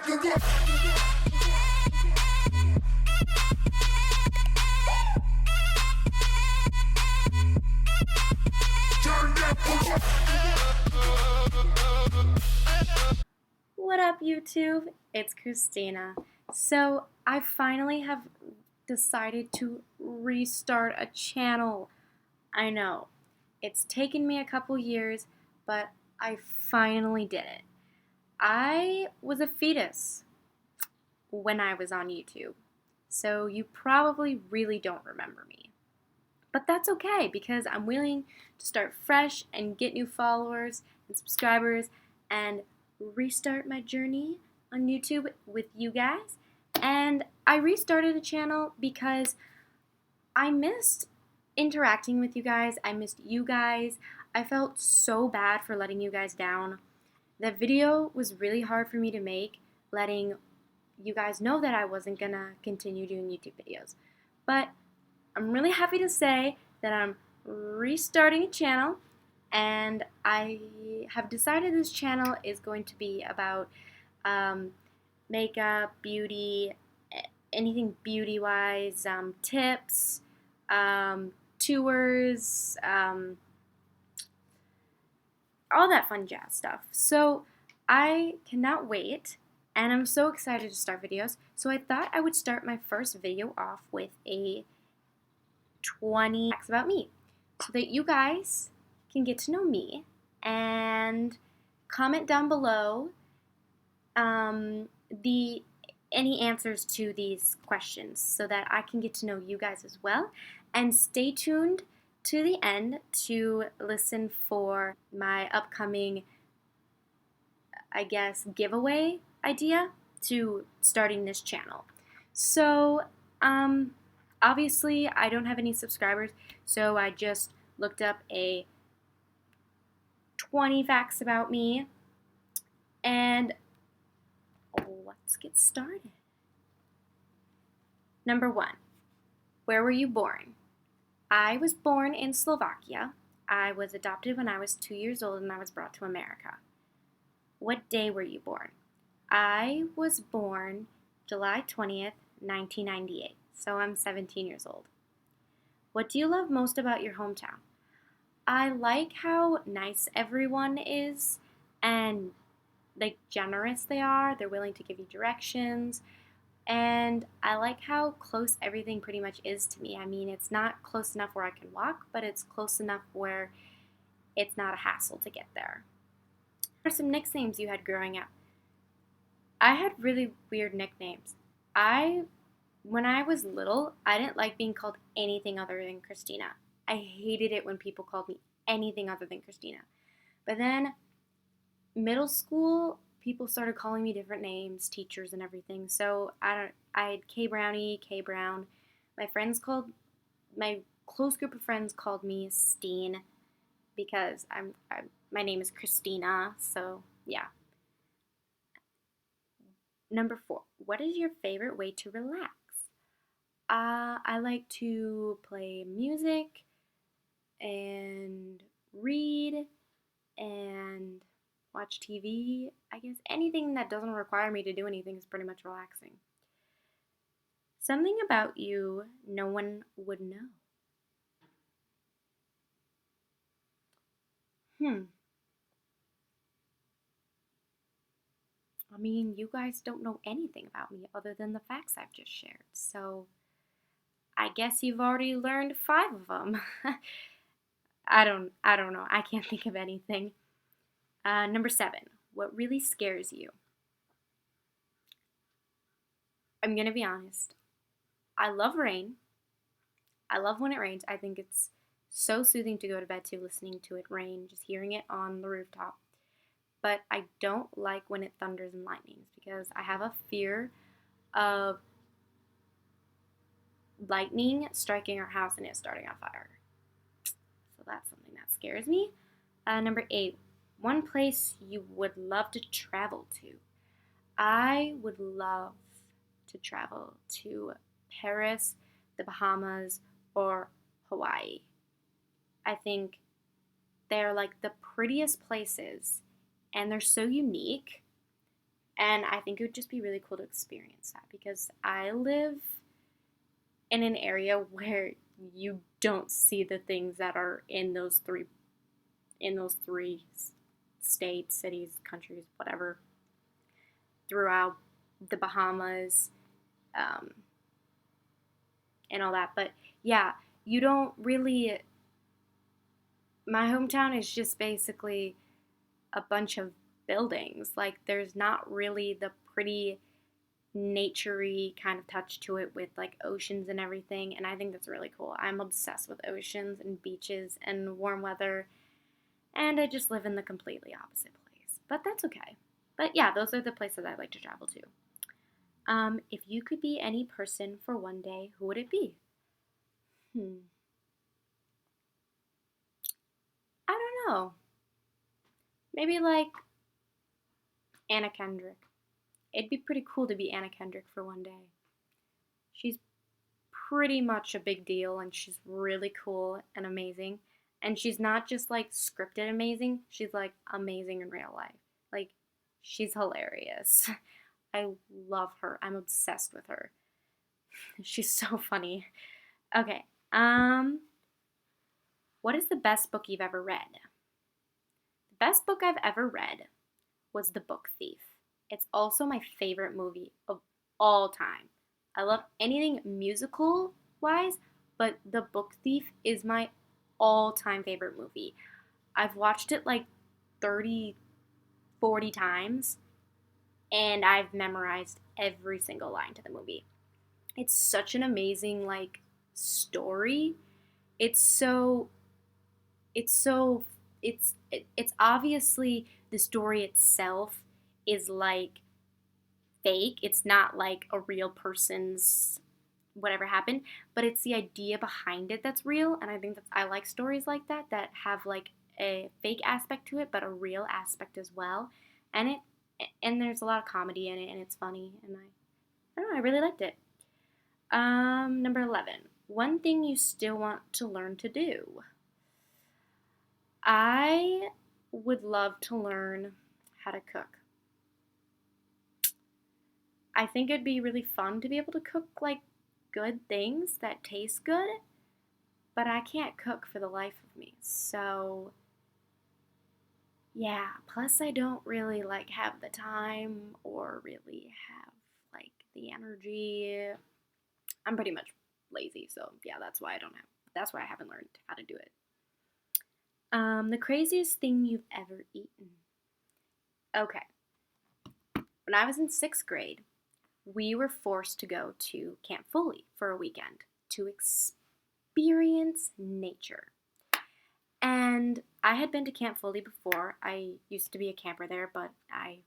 What up, YouTube? It's Kristina. So, I finally have decided to restart a channel. I know, it's taken me a couple years, but I finally did it. I was a fetus when I was on YouTube, so you probably really don't remember me. But that's okay because I'm willing to start fresh and get new followers and subscribers and restart my journey on YouTube with you guys. And I restarted the channel because I missed interacting with you guys. I missed you guys. I felt so bad for letting you guys down. That video was really hard for me to make, letting you guys know that I wasn't gonna continue doing YouTube videos. But I'm really happy to say that I'm restarting a channel, and I have decided this channel is going to be about makeup, beauty, anything beauty-wise, tips, tours, all that fun jazz stuff. So I cannot wait, and I'm so excited to start videos. So I thought I would start my first video off with a 20 facts about me so that you guys can get to know me and comment down below any answers to these questions so that I can get to know you guys as well. And stay tuned to the end to listen for my upcoming, I guess, giveaway idea to starting this channel. So, obviously, I don't have any subscribers, so I just looked up a 20 facts about me, and let's get started. Number 1, where were you born? I was born in Slovakia. I was adopted when I was 2 years old, and I was brought to America. What day were you born? I was born July 20th, 1998. So I'm 17 years old. What do you love most about your hometown? I like how nice everyone is and like generous they are. They're willing to give you directions. And I like how close everything pretty much is to me. I mean, it's not close enough where I can walk, but it's close enough where it's not a hassle to get there. What are some nicknames you had growing up? I had really weird nicknames. When I was little, I didn't like being called anything other than Kristina. I hated it when people called me anything other than Kristina. But then, middle school, people started calling me different names, teachers and everything. So I had K Brownie, K Brown. My close group of friends called me Steen because my name is Kristina. So yeah. Number 4, what is your favorite way to relax? I like to play music and read and watch TV. I guess anything that doesn't require me to do anything is pretty much relaxing. Something about you no one would know. I mean, you guys don't know anything about me other than the facts I've just shared. So I guess you've already learned 5 of them. I don't know. I can't think of anything. Number 7, what really scares you? I'm gonna be honest. I love rain. I love when it rains. I think it's so soothing to go to bed to listening to it rain, just hearing it on the rooftop. But I don't like when it thunders and lightnings because I have a fear of lightning striking our house and it starting on fire. So that's something that scares me. Number 8, one place you would love to travel to. I would love to travel to Paris, the Bahamas, or Hawaii. I think they're like the prettiest places and they're so unique And I think it would just be really cool to experience that because I live in an area where you don't see the things that are in those three states, cities, countries, whatever, throughout the Bahamas, um, and all that. But yeah, you don't really. My hometown is just basically a bunch of buildings. Like, there's not really the pretty naturey kind of touch to it with like oceans and everything, and I think that's really cool. I'm obsessed with oceans and beaches and warm weather, and I just live in the completely opposite place. But that's okay. But yeah, those are the places I'd like to travel to. If you could be any person for one day, who would it be? Hmm. I don't know. Maybe like Anna Kendrick. It'd be pretty cool to be Anna Kendrick for one day. She's pretty much a big deal and she's really cool and amazing. And she's not just like scripted amazing, she's like amazing in real life. Like, she's hilarious. I love her. I'm obsessed with her. She's so funny. Okay. What is the best book you've ever read? The best book I've ever read was The Book Thief. It's also my favorite movie of all time. I love anything musical wise, but The Book Thief is my all time favorite movie. I've watched it like 30, 40 times, and I've memorized every single line to the movie. It's such an amazing, like, story. It's so, it's so, it's obviously the story itself is like fake. It's not like a real person's whatever happened, but it's the idea behind it that's real. And I think that I like stories like that that have like a fake aspect to it, but a real aspect as well. And there's a lot of comedy in it, and it's funny, and I don't know, I really liked it. Number 11. One thing you still want to learn to do. I would love to learn how to cook. I think it'd be really fun to be able to cook like good things that taste good, but I can't cook for the life of me. So, yeah, plus I don't really like have the time or really have like the energy. I'm pretty much lazy, so yeah, that's why I haven't learned how to do it. The craziest thing you've ever eaten. Okay. When I was in 6th grade, we were forced to go to Camp Foley for a weekend to experience nature. And I had been to Camp Foley before. I used to be a camper there, but I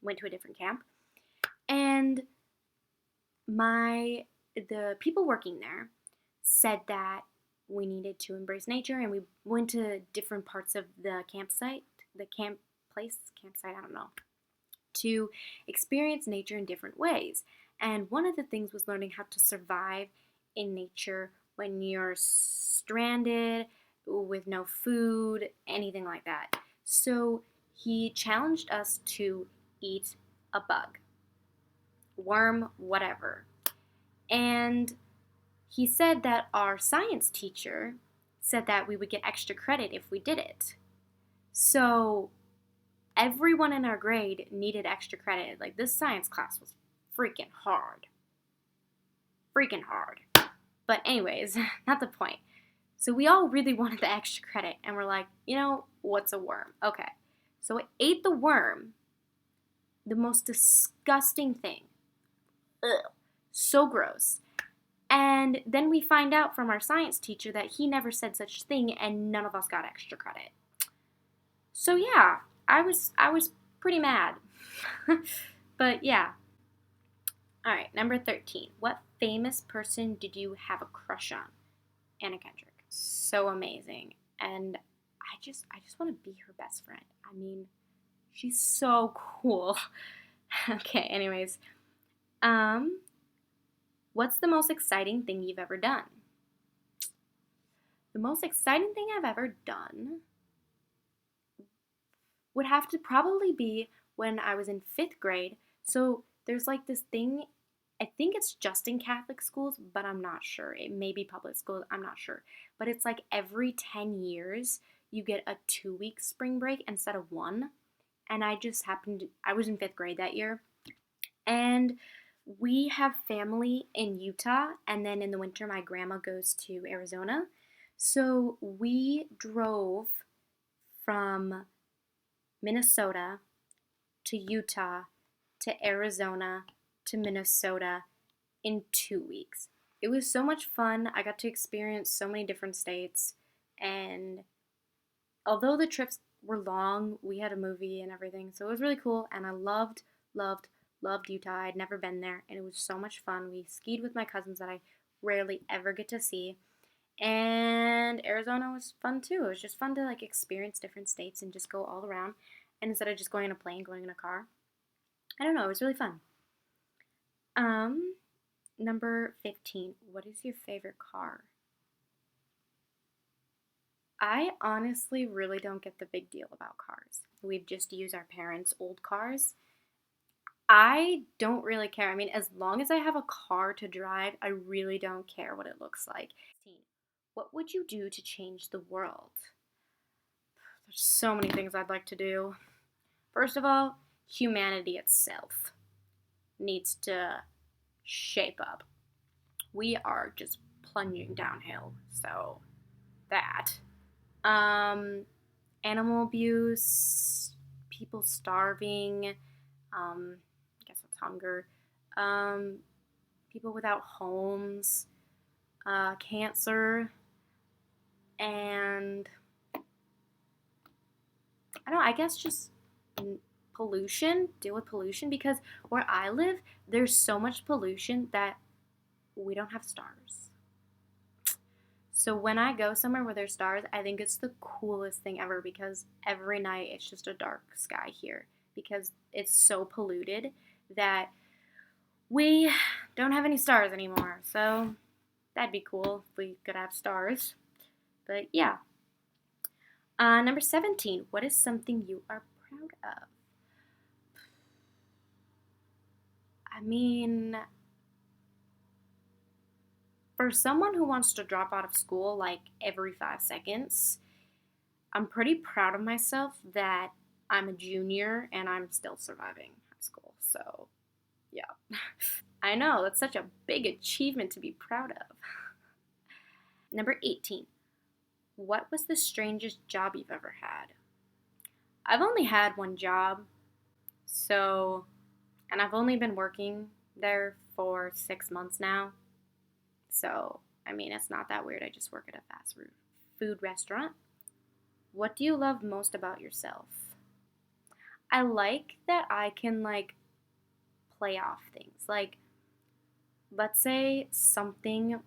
went to a different camp. And the people working there said that we needed to embrace nature, and we went to different parts of the campsite, the campsite, I don't know, to experience nature in different ways. And one of the things was learning how to survive in nature when you're stranded with no food, anything like that. So he challenged us to eat a bug, worm, whatever. And he said that our science teacher said that we would get extra credit if we did it. So everyone in our grade needed extra credit. Like, this science class was freaking hard. Freaking hard. But anyways, not the point. So we all really wanted the extra credit, and we're like, what's a worm? Okay. So I ate the worm, the most disgusting thing. Ugh. So gross. And then we find out from our science teacher that he never said such a thing, and none of us got extra credit. So yeah, I was pretty mad. But yeah. All right, number 13. What famous person did you have a crush on? Anna Kendrick. So amazing. And I just want to be her best friend. I mean, she's so cool. Okay, anyways. What's the most exciting thing you've ever done? The most exciting thing I've ever done would have to probably be when I was in 5th grade. So there's like this thing, I think it's just in Catholic schools, but I'm not sure. It may be public schools, I'm not sure. But it's like every 10 years you get a 2 week spring break instead of one. And I just happened to, I was in fifth grade that year. And we have family in Utah, and then in the winter, my grandma goes to Arizona. So we drove from Minnesota to Utah to Arizona to Minnesota in 2 weeks. It was so much fun. I got to experience so many different states. And although the trips were long, we had a movie and everything. So it was really cool. And I loved, loved Utah. I'd never been there. And it was so much fun. We skied with my cousins that I rarely ever get to see. And Arizona was fun too. It was just fun to like experience different states and just go all around. And instead of just going in a plane, going in a car. I don't know. It was really fun. Um, Number 15. What is your favorite car? I honestly really don't get the big deal about cars. We've just used our parents' old cars. I don't really care. I mean, as long as I have a car to drive, I really don't care what it looks like. What would you do to change the world? There's so many things I'd like to do. First of all, humanity itself needs to shape up. We are just plunging downhill. So, that. Um, Animal abuse, people starving, I guess that's hunger, um, people without homes, cancer, and I don't know, I guess just pollution, deal with pollution because where I live, there's so much pollution that we don't have stars. So when I go somewhere where there's stars, I think it's the coolest thing ever because every night it's just a dark sky here because it's so polluted that we don't have any stars anymore. So that'd be cool if we could have stars. But yeah. Number 17. What is something you are proud of? I mean, for someone who wants to drop out of school like every 5 seconds, I'm pretty proud of myself that I'm a junior and I'm still surviving high school. So, yeah. I know, that's such a big achievement to be proud of. Number 18. What was the strangest job you've ever had? I've only had one job, so, and I've only been working there for 6 months now. So, I mean, it's not that weird. I just work at a fast food restaurant. What do you love most about yourself? I like that I can like play off things. Like, let's say something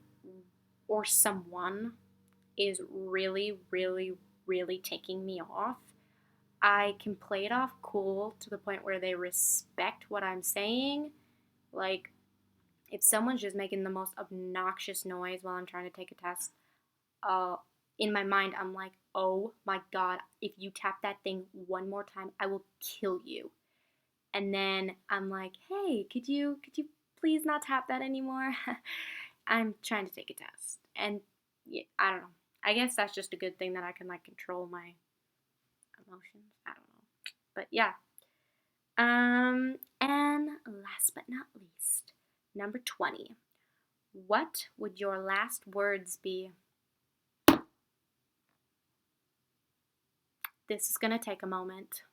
or someone is really, really, really taking me off. I can play it off cool to the point where they respect what I'm saying. Like, if someone's just making the most obnoxious noise while I'm trying to take a test, uh, in my mind, I'm like, oh my God, if you tap that thing one more time, I will kill you. And then I'm like, hey, could you please not tap that anymore? I'm trying to take a test. And yeah, I don't know. I guess that's just a good thing that I can like control my emotions. I don't know. But yeah. And last but not least, number 20. What would your last words be? This is gonna take a moment.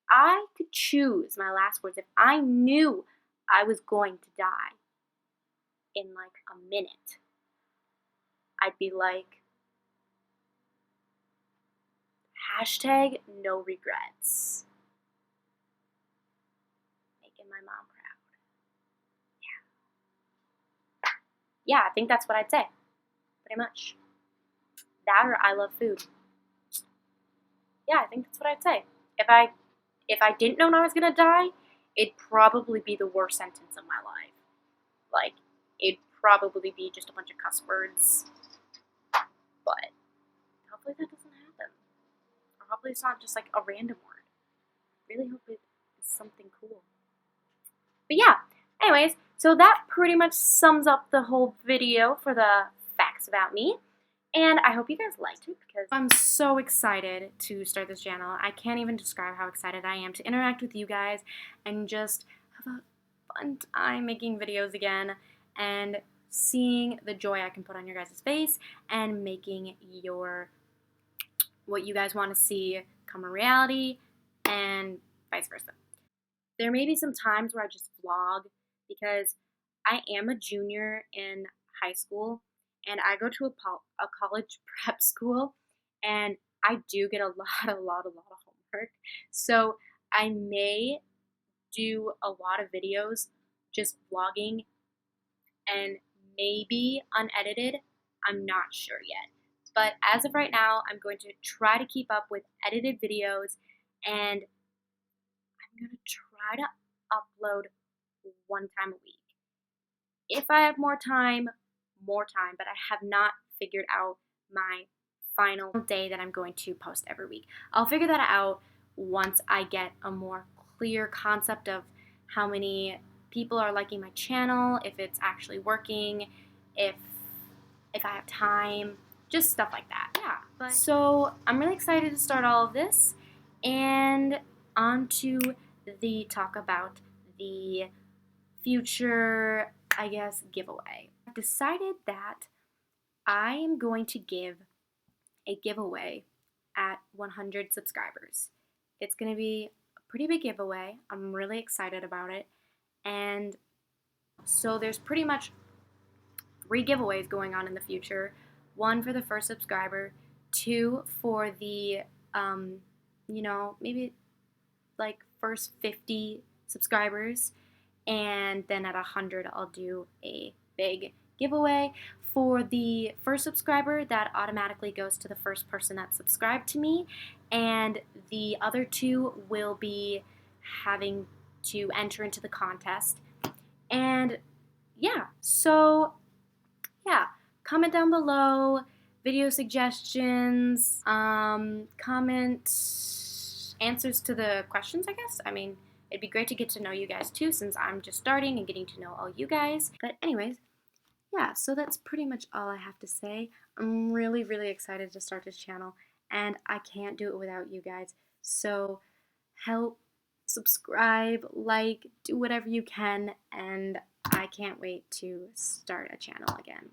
I could choose my last words if I knew I was going to die in like a minute. I'd be like, hashtag no regrets. Making my mom proud. Yeah, I think that's what I'd say. Pretty much. That or I love food. Yeah, I think that's what I'd say. If I didn't know I was gonna die, it'd probably be the worst sentence of my life. Like, it'd probably be just a bunch of cuss words. But hopefully that doesn't happen. Or hopefully it's not just like a random word. Really hope it's something cool. But yeah, anyways, so that pretty much sums up the whole video for the facts about me. And I hope you guys liked it because I'm so excited to start this channel. I can't even describe how excited I am to interact with you guys and just have a fun time making videos again and seeing the joy I can put on your guys' face and making what you guys want to see come a reality and vice versa. There may be some times where I just vlog because I am a junior in high school and I go to a college prep school and I do get a lot of homework. So I may do a lot of videos just vlogging and maybe unedited. I'm not sure yet. But as of right now, I'm going to try to keep up with edited videos and I'm going to try to upload one time a week. If I have more time, but I have not figured out my final day that I'm going to post every week. I'll figure that out once I get a more clear concept of how many people are liking my channel, if it's actually working, if I have time, just stuff like that. Yeah. So I'm really excited to start all of this and on to the talk about the future, I guess, giveaway. I've decided that I am going to give a giveaway at 100 subscribers. It's going to be a pretty big giveaway. I'm really excited about it. And so there's pretty much 3 giveaways going on in the future. 1 for the first subscriber, 2 for the, maybe like first 50 subscribers, and then at 100 I'll do a big giveaway. For the first subscriber, that automatically goes to the first person that subscribed to me, and the other 2 will be having to enter into the contest. And yeah, so yeah, comment down below, video suggestions, comment answers to the questions, I guess. I mean, it'd be great to get to know you guys too, since I'm just starting and getting to know all you guys. But anyways, yeah, so that's pretty much all I have to say. I'm really excited to start this channel, and I can't do it without you guys. So help, subscribe, like, do whatever you can, and I can't wait to start a channel again.